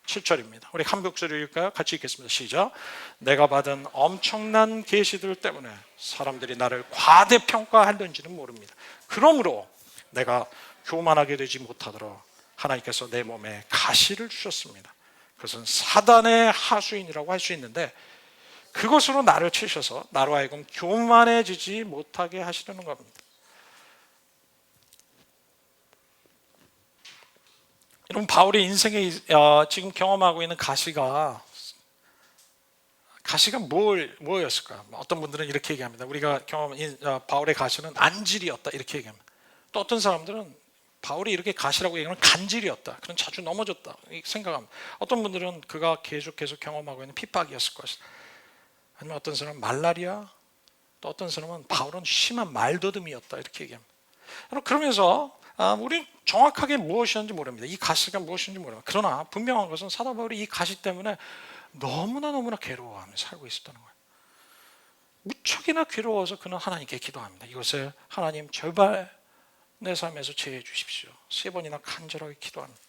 7절입니다. 우리 한 목소리 읽을까요? 같이 읽겠습니다. 시작. 내가 받은 엄청난 계시들 때문에 사람들이 나를 과대평가하는지는 모릅니다. 그러므로 내가 교만하게 되지 못하도록 하나님께서 내 몸에 가시를 주셨습니다. 그것은 사단의 하수인이라고 할 수 있는데 그것으로 나를 치셔서 나로 하여금 교만해지지 못하게 하시려는 겁니다. 여러분, 바울의 인생에 지금 경험하고 있는 가시가 뭐였을까요? 어떤 분들은 이렇게 얘기합니다. 우리가 경험한 바울의 가시는 안질이었다 이렇게 얘기합니다. 또 어떤 사람들은 바울이 이렇게 가시라고 얘기하면 간질이었다. 그런 자주 넘어졌다 생각합니다. 어떤 분들은 그가 계속해서 경험하고 있는 핍박이었을 것이다. 아니면 어떤 사람은 말라리아, 또 어떤 사람은 바울은 심한 말더듬이었다 이렇게 얘기합니다. 그러면서 우리는 정확하게 무엇이었는지 모릅니다. 이 가시가 무엇인지 모릅니다. 그러나 분명한 것은 사도 바울이 이 가시 때문에 너무나 괴로워하며 살고 있었다는 거예요. 무척이나 괴로워서 그는 하나님께 기도합니다. 이것을 하나님 제발 내 삶에서 제해 주십시오. 3번이나 간절하게 기도합니다.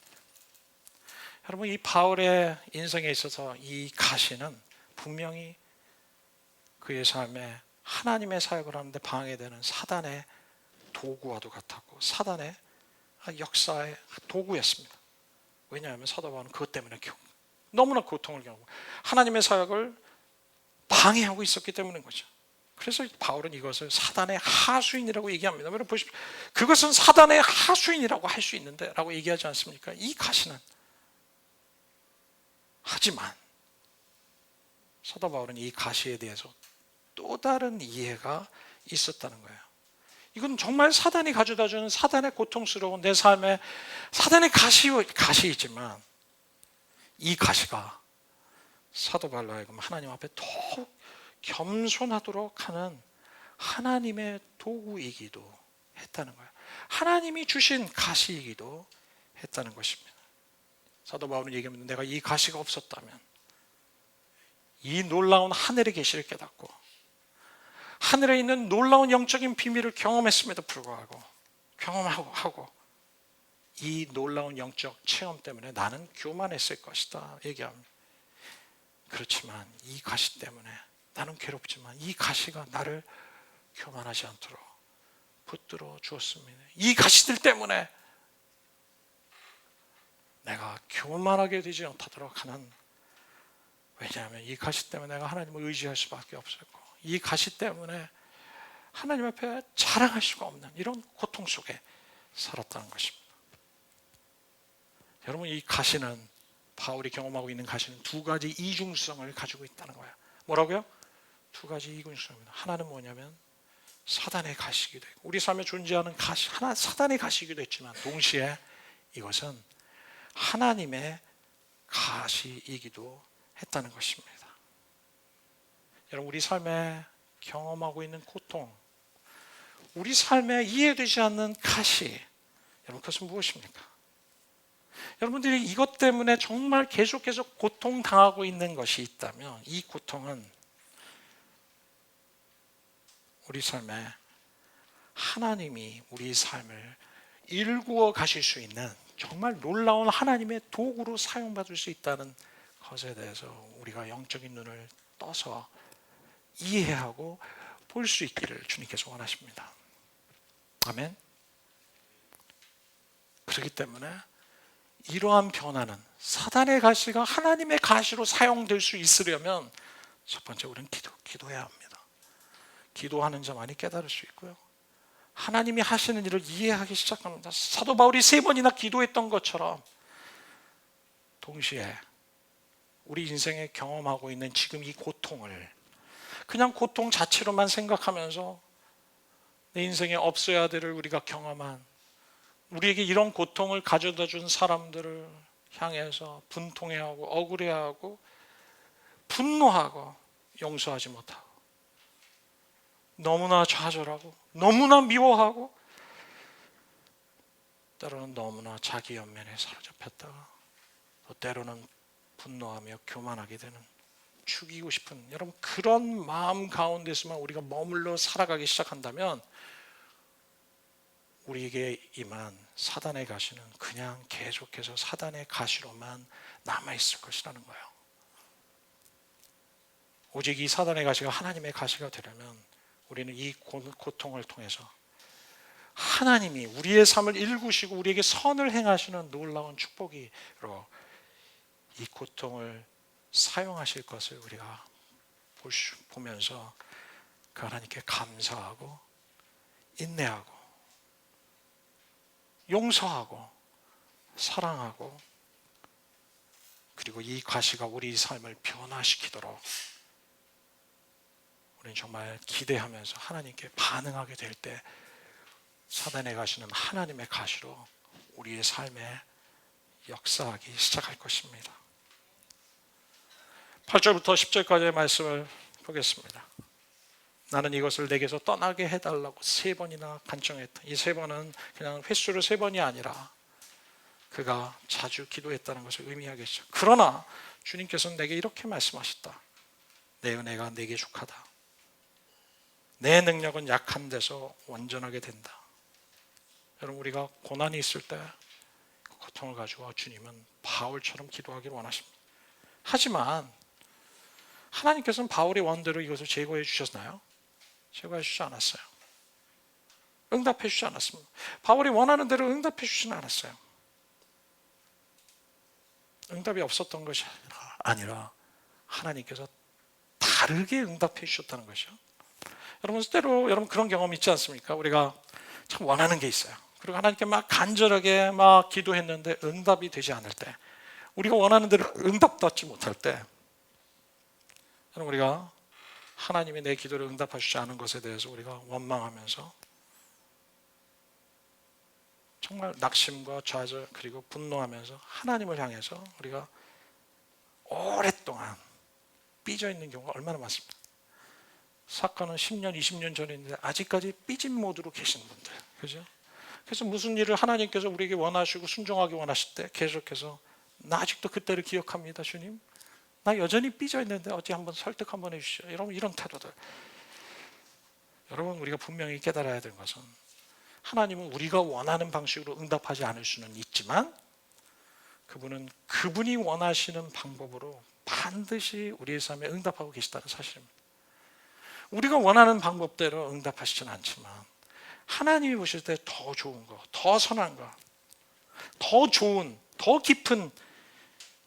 여러분, 이 바울의 인생에 있어서 이 가시는 분명히 그의 삶에 하나님의 사역을 하는데 방해되는 사단의 도구와도 같았고 사단의 역사의 도구였습니다. 왜냐하면 사도 바울은 그것 때문에 너무나 고통을 겪고 하나님의 사역을 방해하고 있었기 때문인 거죠. 그래서 바울은 이것을 사단의 하수인이라고 얘기합니다. 여러분 보십시오. 그것은 사단의 하수인이라고 할 수 있는데 라고 얘기하지 않습니까? 이 가시는. 하지만 사도 바울은 이 가시에 대해서 또 다른 이해가 있었다는 거예요. 이건 정말 사단이 가져다주는 사단의 고통스러운 내 삶에 사단의 가시이지만 이 가시가 사도 바울로 하여금 하나님 앞에 더욱 겸손하도록 하는 하나님의 도구이기도 했다는 거예요. 하나님이 주신 가시이기도 했다는 것입니다. 사도 바울은 얘기합니다. 내가 이 가시가 없었다면 이 놀라운 하늘의 계시를 깨닫고 하늘에 있는 놀라운 영적인 비밀을 경험했음에도 불구하고 경험하고 이 놀라운 영적 체험 때문에 나는 교만했을 것이다 얘기합니다. 그렇지만 이 가시 때문에 나는 괴롭지만 이 가시가 나를 교만하지 않도록 붙들어 주었습니다. 이 가시들 때문에 내가 교만하게 되지 못하도록 하는, 왜냐하면 이 가시 때문에 내가 하나님을 의지할 수밖에 없었고 이 가시 때문에 하나님 앞에 자랑할 수가 없는 이런 고통 속에 살았다는 것입니다. 여러분, 이 가시는, 바울이 경험하고 있는 가시는 두 가지 이중성을 가지고 있다는 거예요. 뭐라고요? 두 가지 이중성입니다. 하나는 뭐냐면 사단의 가시이기도 했고, 우리 삶에 존재하는 가시, 하나 사단의 가시이기도 했지만 동시에 이것은 하나님의 가시이기도 했다는 것입니다. 여러분, 우리 삶에 경험하고 있는 고통, 우리 삶에 이해되지 않는 가시, 여러분, 그것은 무엇입니까? 여러분들이 이것 때문에 정말 계속해서 고통당하고 있는 것이 있다면 이 고통은 우리 삶에 하나님이 우리 삶을 일구어 가실 수 있는 정말 놀라운 하나님의 도구로 사용받을 수 있다는 것에 대해서 우리가 영적인 눈을 떠서 이해하고 볼 수 있기를 주님께서 원하십니다. 아멘. 그렇기 때문에 이러한 변화는, 사단의 가시가 하나님의 가시로 사용될 수 있으려면 첫 번째 우리는 기도해야 합니다. 기도하는 자만이 깨달을 수 있고요, 하나님이 하시는 일을 이해하기 시작합니다. 사도 바울이 3번이나 기도했던 것처럼 동시에 우리 인생에 경험하고 있는 지금 이 고통을 그냥 고통 자체로만 생각하면서 내 인생에 없어야 될 우리가 경험한, 우리에게 이런 고통을 가져다 준 사람들을 향해서 분통해하고 억울해하고 분노하고 용서하지 못하고 너무나 좌절하고 너무나 미워하고 때로는 너무나 자기 연면에 사로잡혔다가 또 때로는 분노하며 교만하게 되는, 죽이고 싶은, 여러분, 그런 마음 가운데서만 우리가 머물러 살아가기 시작한다면 우리에게 임한 사단의 가시는 그냥 계속해서 사단의 가시로만 남아있을 것이라는 거예요. 오직 이 사단의 가시가 하나님의 가시가 되려면 우리는 이 고통을 통해서 하나님이 우리의 삶을 일구시고 우리에게 선을 행하시는 놀라운 축복이로 이 고통을 사용하실 것을 우리가 보면서 그 하나님께 감사하고 인내하고 용서하고 사랑하고, 그리고 이 가시가 우리 삶을 변화시키도록 우리는 정말 기대하면서 하나님께 반응하게 될 때 사단의 가시는 하나님의 가시로 우리의 삶에 역사하기 시작할 것입니다. 8절부터 10절까지의 말씀을 보겠습니다. 나는 이것을 내게서 떠나게 해달라고 3번이나 간청했다. 이 3번은 그냥 횟수로 3번이 아니라 그가 자주 기도했다는 것을 의미하겠죠. 그러나 주님께서는 내게 이렇게 말씀하셨다. 내 은혜가 내게 족하다. 내 능력은 약한 데서 완전하게 된다. 여러분, 우리가 고난이 있을 때 고통을 가지고 주님은 바울처럼 기도하기를 원하십니다. 하지만 하나님께서는 바울의 원대로 이것을 제거해 주셨나요? 제거해 주지 않았어요. 응답해 주지 않았습니다. 바울이 원하는 대로 응답해 주지는 않았어요. 응답이 없었던 것이 아니라 하나님께서 다르게 응답해 주셨다는 것이죠. 여러분, 때로 여러분 그런 경험 있지 않습니까? 우리가 참 원하는 게 있어요. 그리고 하나님께 막 간절하게 막 기도했는데 응답이 되지 않을 때, 우리가 원하는 대로 응답받지 못할 때, 우리가 하나님이 내 기도를 응답하시지 않은 것에 대해서 우리가 원망하면서 정말 낙심과 좌절 그리고 분노하면서 하나님을 향해서 우리가 오랫동안 삐져 있는 경우가 얼마나 많습니까? 사건은 10년, 20년 전에 있는데 아직까지 삐진 모드로 계신 분들, 그죠? 그래서 무슨 일을 하나님께서 우리에게 원하시고 순종하기 원하실 때 계속해서 나 아직도 그때를 기억합니다, 주님. 나 여전히 삐져 있는데 어디 한번 설득 한번 해주시죠. 여러분, 이런 태도들. 여러분, 우리가 분명히 깨달아야 되는 것은 하나님은 우리가 원하는 방식으로 응답하지 않을 수는 있지만 그분은 그분이 원하시는 방법으로 반드시 우리의 삶에 응답하고 계시다는 사실입니다. 우리가 원하는 방법대로 응답하시지는 않지만 하나님이 보실 때 더 좋은 거, 더 선한 거, 더 좋은, 더 깊은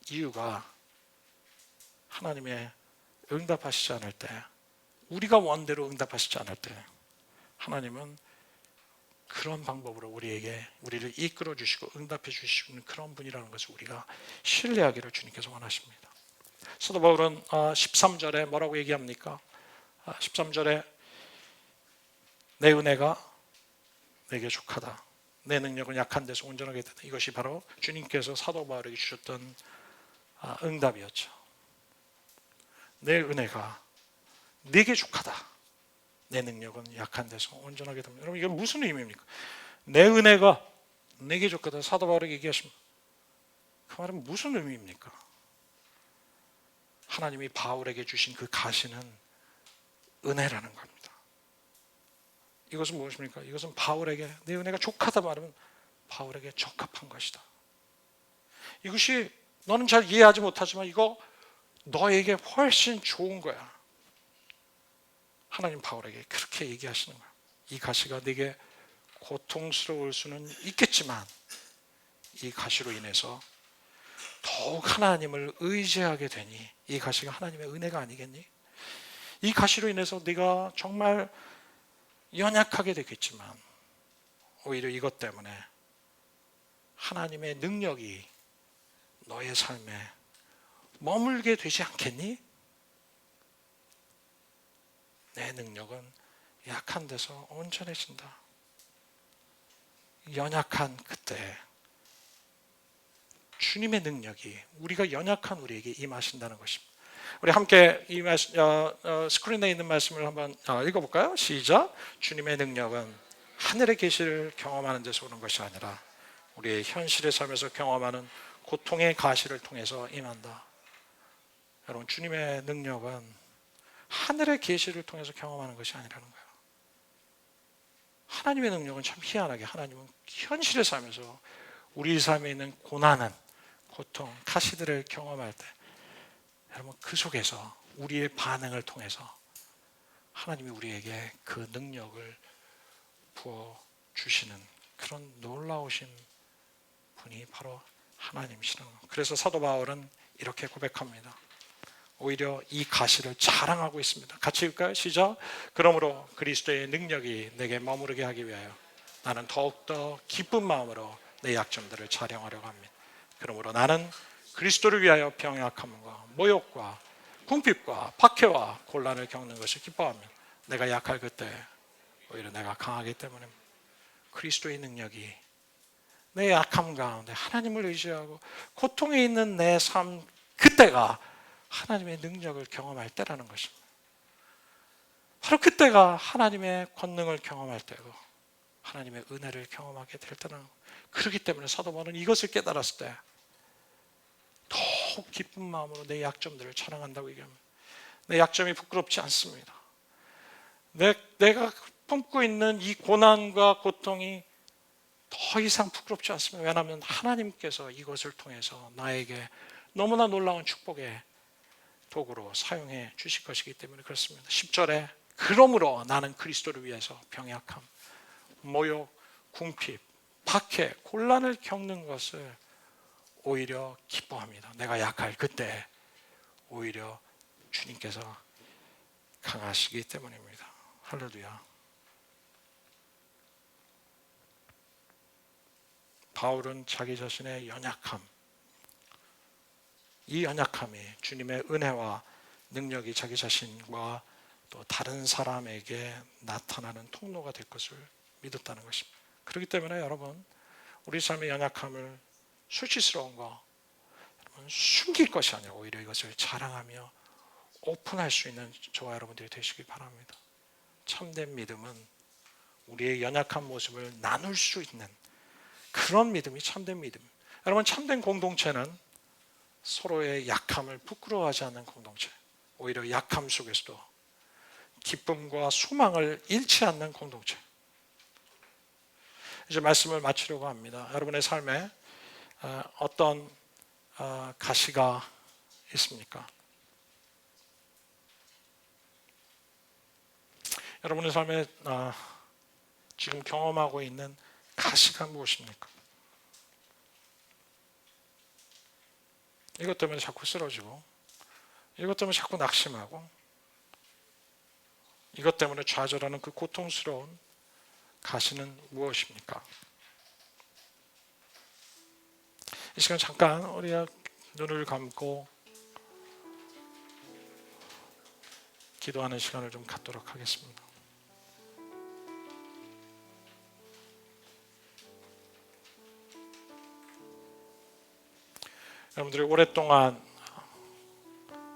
이유가 하나님의 응답하시지 않을 때, 우리가 원대로 응답하시지 않을 때 하나님은 그런 방법으로 우리를 이끌어 주시고 응답해 주시는 그런 분이라는 것을 우리가 신뢰하기를 주님께서 원하십니다. 사도 바울은 13절에 뭐라고 얘기합니까? 13절에 내 은혜가 내게 족하다. 내 능력은 약한 데서 온전하게 된다. 이것이 바로 주님께서 사도 바울에게 주셨던 응답이었죠. 내 은혜가 내게 족하다. 내 능력은 약한 데서 온전하게 됩니다. 여러분, 이게 무슨 의미입니까? 내 은혜가 내게 족하다. 사도 바울에게 얘기하십니다. 그 말은 무슨 의미입니까? 하나님이 바울에게 주신 그 가시는 은혜라는 겁니다. 이것은 무엇입니까? 이것은 바울에게 내 은혜가 족하다 말하면 바울에게 적합한 것이다. 이것이 너는 잘 이해하지 못하지만 이거 너에게 훨씬 좋은 거야. 하나님 바울에게 그렇게 얘기하시는 거야. 이 가시가 네게 고통스러울 수는 있겠지만 이 가시로 인해서 더욱 하나님을 의지하게 되니 이 가시가 하나님의 은혜가 아니겠니? 이 가시로 인해서 네가 정말 연약하게 되겠지만 오히려 이것 때문에 하나님의 능력이 너의 삶에 머물게 되지 않겠니? 내 능력은 약한 데서 온전해진다. 연약한 그때 주님의 능력이 우리가 연약한 우리에게 임하신다는 것입니다. 우리 함께 이 스크린에 있는 말씀을 한번 읽어볼까요? 시작. 주님의 능력은 하늘의 계시를 경험하는 데서 오는 것이 아니라 우리의 현실의 삶에서 경험하는 고통의 가시를 통해서 임한다. 여러분, 주님의 능력은 하늘의 계시를 통해서 경험하는 것이 아니라는 거예요. 하나님의 능력은 참 희한하게 하나님은 현실의 삶에서 우리 삶에 있는 고난은 고통, 가시들을 경험할 때 여러분 그 속에서 우리의 반응을 통해서 하나님이 우리에게 그 능력을 부어주시는 그런 놀라우신 분이 바로 하나님이시라는 거예요. 그래서 사도 바울은 이렇게 고백합니다. 오히려 이 가시를 자랑하고 있습니다. 같이 읽을까요? 시작. 그러므로 그리스도의 능력이 내게 머무르게 하기 위하여 나는 더욱더 기쁜 마음으로 내 약점들을 자랑하려고 합니다. 그러므로 나는 그리스도를 위하여 병약함과 모욕과 궁핍과 박해와 곤란을 겪는 것을 기뻐하며 내가 약할 그때 오히려 내가 강하기 때문입니다. 그리스도의 능력이 내 약함 가운데 하나님을 의지하고 고통에 있는 내 삶 그때가 하나님의 능력을 경험할 때라는 것입니다. 바로 그때가 하나님의 권능을 경험할 때고 하나님의 은혜를 경험하게 될 때는 그렇기 때문에 사도 바울은 이것을 깨달았을 때 더욱 기쁜 마음으로 내 약점들을 자랑한다고 얘기합니다. 내 약점이 부끄럽지 않습니다. 내가 품고 있는 이 고난과 고통이 더 이상 부끄럽지 않습니다. 왜냐하면 하나님께서 이것을 통해서 나에게 너무나 놀라운 축복의 도구로 사용해 주실 것이기 때문에 그렇습니다. 10절에 그러므로 나는 그리스도를 위해서 병약함, 모욕, 궁핍, 박해, 곤란을 겪는 것을 오히려 기뻐합니다. 내가 약할 그때 오히려 주님께서 강하시기 때문입니다. 할렐루야. 바울은 자기 자신의 연약함, 이 연약함이 주님의 은혜와 능력이 자기 자신과 또 다른 사람에게 나타나는 통로가 될 것을 믿었다는 것입니다. 그렇기 때문에 여러분, 우리 삶의 연약함을 수치스러운 거, 숨길 것이 아니라 오히려 이것을 자랑하며 오픈할 수 있는 저와 여러분들이 되시기 바랍니다. 참된 믿음은 우리의 연약한 모습을 나눌 수 있는 그런 믿음이 참된 믿음. 여러분, 참된 공동체는 서로의 약함을 부끄러워하지 않는 공동체, 오히려 약함 속에서도 기쁨과 소망을 잃지 않는 공동체. 이제 말씀을 마치려고 합니다. 여러분의 삶에 어떤 가시가 있습니까? 여러분의 삶에 지금 경험하고 있는 가시가 무엇입니까? 이것 때문에 자꾸 쓰러지고, 이것 때문에 자꾸 낙심하고, 이것 때문에 좌절하는 그 고통스러운 가시는 무엇입니까? 이 시간 잠깐 우리가 눈을 감고 기도하는 시간을 좀 갖도록 하겠습니다. 여러분들이 오랫동안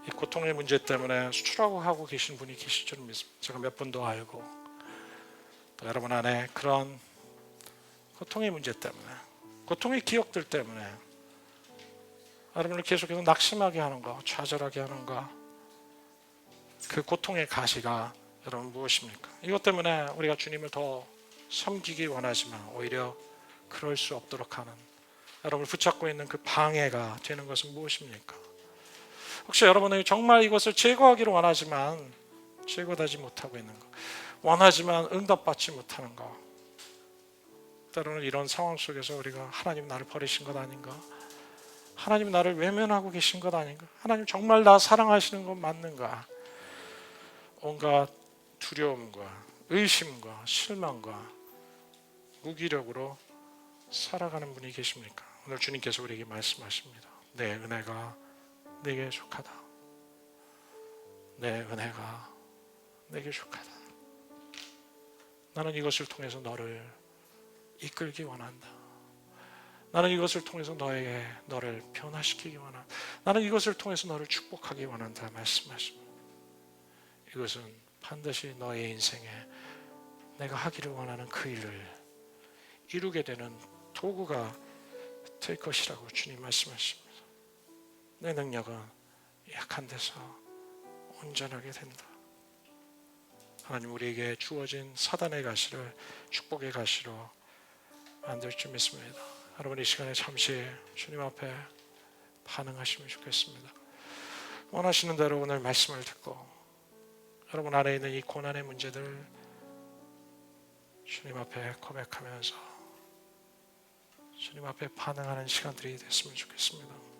이 고통의 문제 때문에 수출하고 하고 계신 분이 계실 줄 믿습니다. 제가 몇 분도 알고, 또 여러분 안에 그런 고통의 문제 때문에, 고통의 기억들 때문에 여러분을 계속해서 낙심하게 하는 거, 좌절하게 하는 거, 그 고통의 가시가 여러분 무엇입니까? 이것 때문에 우리가 주님을 더 섬기기 원하지만 오히려 그럴 수 없도록 하는, 여러분을 붙잡고 있는 그 방해가 되는 것은 무엇입니까? 혹시 여러분이 정말 이것을 제거하기를 원하지만 제거하지 못하고 있는 것, 원하지만 응답받지 못하는 것, 때로는 이런 상황 속에서 우리가 하나님 나를 버리신 것 아닌가? 하나님 나를 외면하고 계신 것 아닌가? 하나님 정말 나 사랑하시는 건 맞는가? 온갖 두려움과 의심과 실망과 무기력으로 살아가는 분이 계십니까? 오늘 주님께서 우리에게 말씀하십니다. 내 은혜가 내게 족하다. 내 은혜가 내게 족하다. 나는 이것을 통해서 너를 이끌기 원한다. 나는 이것을 통해서 너를 변화시키기 원한다. 나는 이것을 통해서 너를 축복하기 원한다 말씀하십니다. 이것은 반드시 너의 인생에 내가 하기를 원하는 그 일을 이루게 되는 도구가 될 것이라고 주님 말씀하십니다. 내 능력은 약한 데서 온전하게 된다. 하나님 우리에게 주어진 사단의 가시를 축복의 가시로 만들 줄 믿습니다. 여러분 이 시간에 잠시 주님 앞에 반응하시면 좋겠습니다. 원하시는 대로 오늘 말씀을 듣고 여러분 안에 있는 이 고난의 문제들 주님 앞에 고백하면서 주님 앞에 반응하는 시간들이 됐으면 좋겠습니다.